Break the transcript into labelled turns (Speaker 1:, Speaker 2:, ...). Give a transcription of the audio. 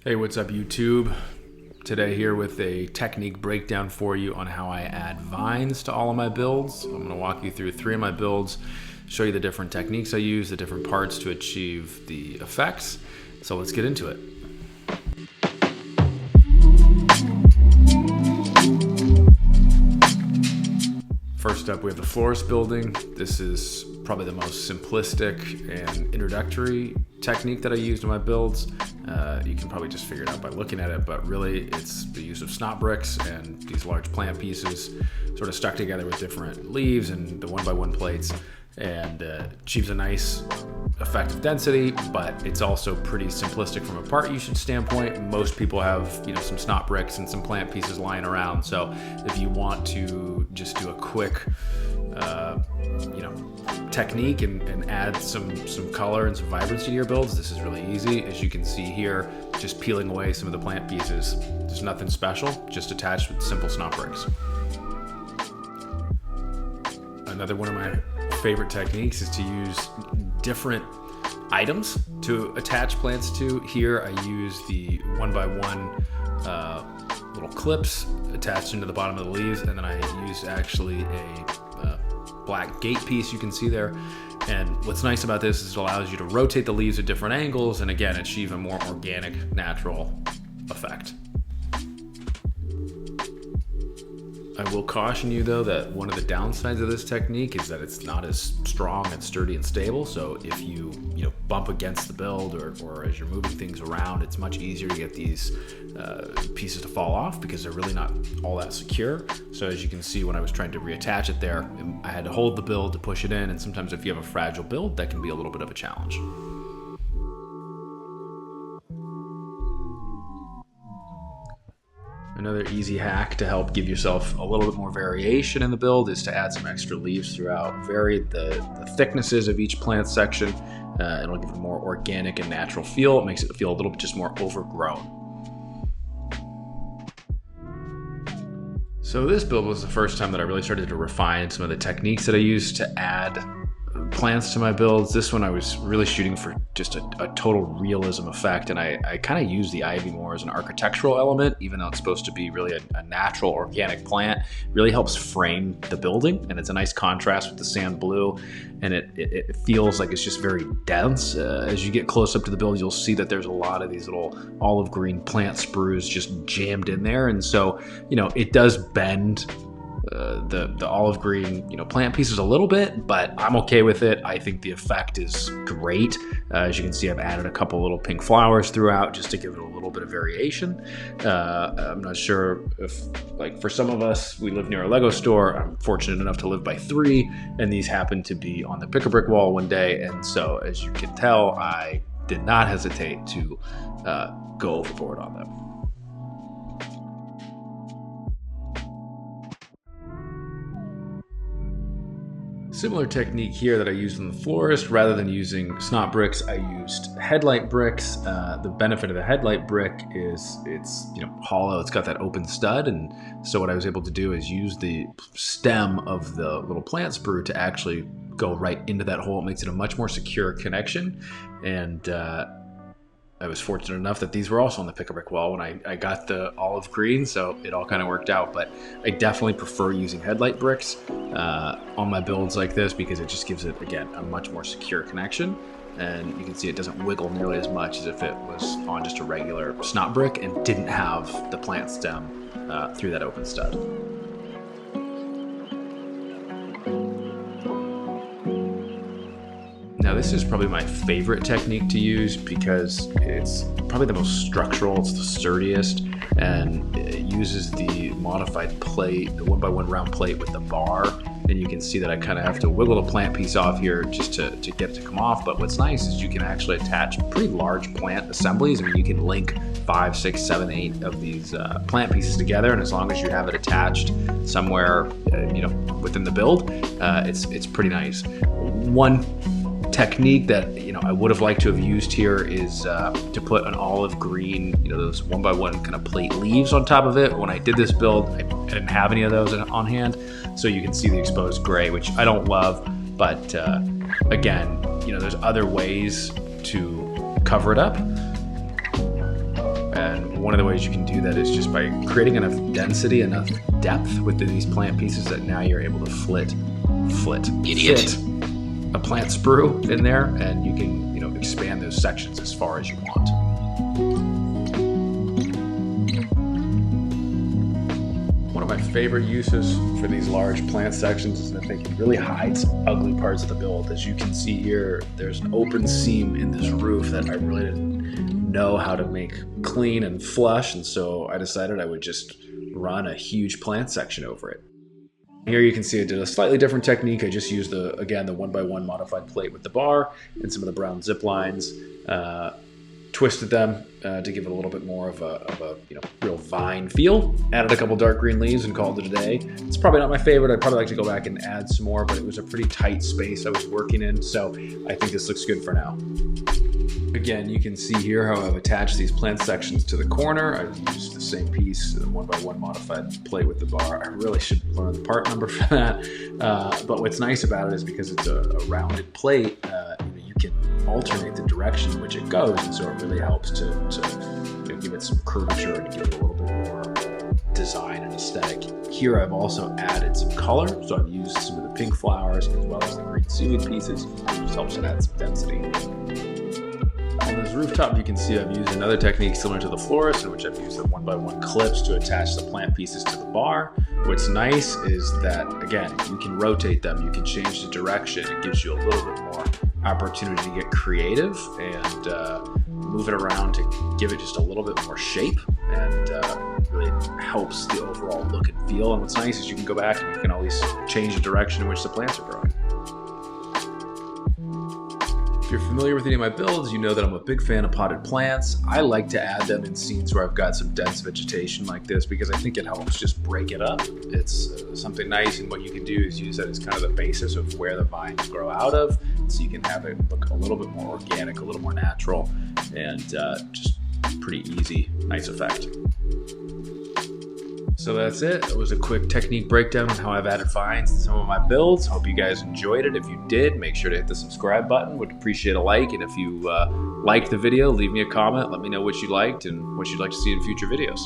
Speaker 1: Hey, what's up YouTube? Today here with a technique breakdown for you on how I add vines to all of my builds. I'm going to walk you through 3 of my builds, show you the different techniques I use, the different parts to achieve the effects. So let's get into it. First up, we have the florist building. This is probably the most simplistic and introductory technique that I used in my builds. You can probably just figure it out by looking at it, but really it's the use of snot bricks and these large plant pieces sort of stuck together with different leaves and the 1x1 plates, and achieves a nice effect of density, but it's also pretty simplistic from a part usage standpoint. Most people have, some snot bricks and some plant pieces lying around. So if you want to just do a quick, technique and add some color and some vibrancy to your builds, this is really easy. As you can see here, just peeling away some of the plant pieces. There's nothing special, just attached with simple snot bricks. Another one of my favorite techniques is to use different items to attach plants to. Here I use the 1x1 little clips attached into the bottom of the leaves, and then I use actually a black gate piece you can see there. And what's nice about this is it allows you to rotate the leaves at different angles and again achieve a more organic, natural effect. I will caution you though that one of the downsides of this technique is that it's not as strong and sturdy and stable. So if you bump against the build or as you're moving things around, it's much easier to get these pieces to fall off because they're really not all that secure. So as you can see, when I was trying to reattach it there, I had to hold the build to push it in, and sometimes if you have a fragile build, that can be a little bit of a challenge. Another easy hack to help give yourself a little bit more variation in the build is to add some extra leaves throughout. Vary the thicknesses of each plant section. It'll give it a more organic and natural feel. It makes it feel a little bit just more overgrown. So this build was the first time that I really started to refine some of the techniques that I used to add plants to my builds. This one I was really shooting for just a total realism effect, and I kind of use the ivy more as an architectural element, even though it's supposed to be really a natural organic plant. It really helps frame the building, and it's a nice contrast with the sand blue, and it feels like it's just very dense. As you get close up to the build, you'll see that there's a lot of these little olive green plant sprues just jammed in there, and so it does bend the olive green plant pieces a little bit, but I'm okay with it. I think the effect is great. As you can see, I've added a couple little pink flowers throughout just to give it a little bit of variation. I'm not sure if, like, for some of us, we live near a Lego store. I'm fortunate enough to live by 3, and these happen to be on the pick-a-brick wall one day, and so as you can tell, I did not hesitate to go overboard on them. Similar technique here that I used in the florist. Rather than using snot bricks, I used Headlight bricks. The benefit of the Headlight brick is it's hollow. It's got that open stud, and so what I was able to do is use the stem of the little plant sprue to actually go right into that hole. It makes it a much more secure connection, and I was fortunate enough that these were also on the pick-a-brick wall when I got the olive green, so it all kind of worked out. But I definitely prefer using Headlight bricks on my builds like this because it just gives it, again, a much more secure connection. And you can see it doesn't wiggle nearly as much as if it was on just a regular snot brick and didn't have the plant stem through that open stud. Now this is probably my favorite technique to use because it's probably the most structural, it's the sturdiest, and it uses the modified plate, the 1x1 round plate with the bar. And you can see that I kind of have to wiggle the plant piece off here just to get it to come off. But what's nice is you can actually attach pretty large plant assemblies. I mean, you can link 5, 6, 7, 8 of these plant pieces together, and as long as you have it attached somewhere, within the build, it's pretty nice. One technique that I would have liked to have used here is to put an olive green, those 1x1 kind of plate leaves on top of it. When I did this build, I didn't have any of those on hand, so you can see the exposed gray, which I don't love, but again, there's other ways to cover it up. And one of the ways you can do that is just by creating enough density, enough depth within these plant pieces that now you're able to fit a plant sprue in there, and you can, expand those sections as far as you want. One of my favorite uses for these large plant sections is that they can really hide some ugly parts of the build. As you can see here, there's an open seam in this roof that I really didn't know how to make clean and flush, and so I decided I would just run a huge plant section over it. Here you can see I did a slightly different technique. I just used the 1x1 modified plate with the bar and some of the brown zip lines, twisted them to give it a little bit more of a real vine feel. Added a couple dark green leaves and called it a day. It's probably not my favorite. I'd probably like to go back and add some more, but it was a pretty tight space I was working in, so I think this looks good for now. Again, you can see here how I've attached these plant sections to the corner. I've used the same piece, the 1x1 modified plate with the bar. I really should learn the part number for that. But what's nice about it is because it's a rounded plate, you can alternate the direction in which it goes, and so it really helps to give it some curvature and give it a little bit more design and aesthetic. Here I've also added some color, so I've used some of the pink flowers as well as the green seaweed pieces. It just helps to add some density. On this rooftop, you can see I've used another technique similar to the florist, in which I've used the 1x1 clips to attach the plant pieces to the bar. What's nice is that, again, you can rotate them, you can change the direction. It gives you a little bit more opportunity to get creative and move it around to give it just a little bit more shape, and really helps the overall look and feel. And what's nice is you can go back and you can always change the direction in which the plants are growing. If you're familiar with any of my builds, you know that I'm a big fan of potted plants. I like to add them in scenes where I've got some dense vegetation like this because I think it helps just break it up. It's something nice, and what you can do is use that as kind of the basis of where the vines grow out of, so you can have it look a little bit more organic, a little more natural, and just pretty easy, nice effect. So that's it. It was a quick technique breakdown on how I've added vines to some of my builds. Hope you guys enjoyed it. If you did, make sure to hit the subscribe button. Would appreciate a like. And if you liked the video, leave me a comment. Let me know what you liked and what you'd like to see in future videos.